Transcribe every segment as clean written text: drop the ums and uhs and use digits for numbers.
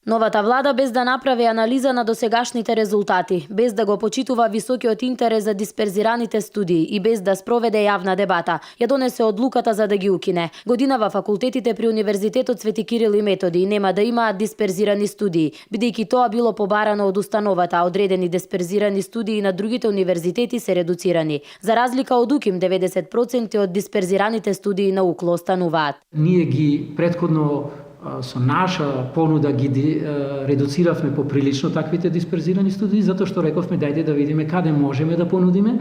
Новата влада, без да направи анализа на досегашните резултати, без да го почитува високиот интерес за дисперзираните студии и без да спроведе јавна дебата, ја донесе одлуката за да ги укине. Годинава факултетите при Универзитетот Свети Кирил и Методи нема да имаат дисперзирани студии, бидејќи тоа било побарано од установата, а одредени дисперзирани студии на другите универзитети се редуцирани. За разлика од УКИМ, 90% од дисперзираните студии на УКЛО остануваат. Ние ги претходно со наша понуда ги редуциравме поприлично таквите дисперзирани студии, затоа што рековме дајте да видиме каде можеме да понудиме.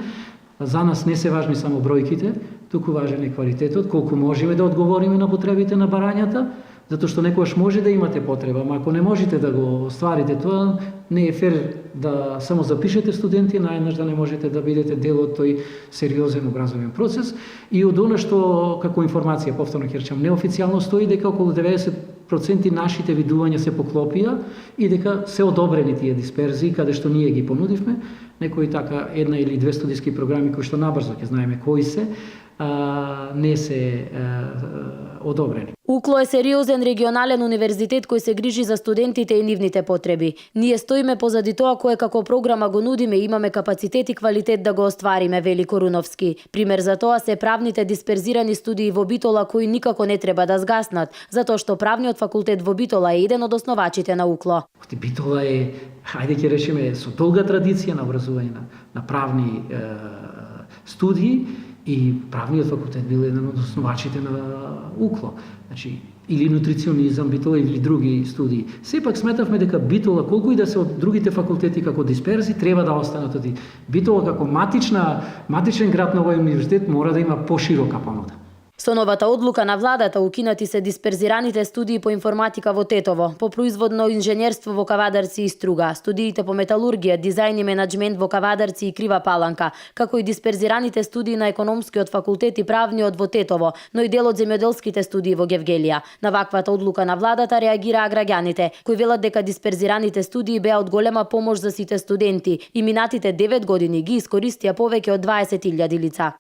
За нас не се важни само бројките, туку важен е квалитетот, колку можеме да одговориме на потребите на барањата, затоа што некогаш може да имате потреба, ама ако не можете да го остварите тоа, не е фер да само запишете студенти, наеднаш да не можете да бидете дел од тој сериозен образовен процес. И од она што како информација, повторно ќе речам, неофицијално стои дека околу 90% нашите видувања се поклопија и дека се одобрени тие дисперзии, каде што ние ги понудивме. Некои така една или две студиски програми кои што набрзо ќе знаеме кои се, не се одобрени. УКЛО е сериозен регионален универзитет кој се грижи за студентите и нивните потреби. Ние стоиме позади тоа кое како програма го нудиме и имаме капацитет и квалитет да го оствариме, вели Коруновски. Пример за тоа се правните дисперзирани студии во Битола кои никако не треба да згаснат, затоа што правниот факултет во Битола е еден од основачите на УКЛО. Битола е, хајде ќе речеме, со долга традиција на образување на правни студии, и правниот факултет бил еден од основачите на УКЛО. Значи, или нутриционизам, Битола или други студии. Сепак сметавме дека Битола, колку и да се од другите факултети како дисперзи, треба да останат од Битола како матичен град на овој универзитет мора да има поширока понуда. Со новата одлука на владата укинати се дисперзираните студии по информатика во Тетово, по производно инженерство во Кавадарци и Струга, студиите по металургија, дизајн и менаџмент во Кавадарци и Крива Паланка, како и дисперзираните студии на економскиот факултет и правниот во Тетово, но и дел од земјоделските студии во Гевгелија. На ваквата одлука на владата реагираа граѓаните, кои велат дека дисперзираните студии беа од голема помош за сите студенти и минатите 9 години ги искористија повеќе од 20.000 лица.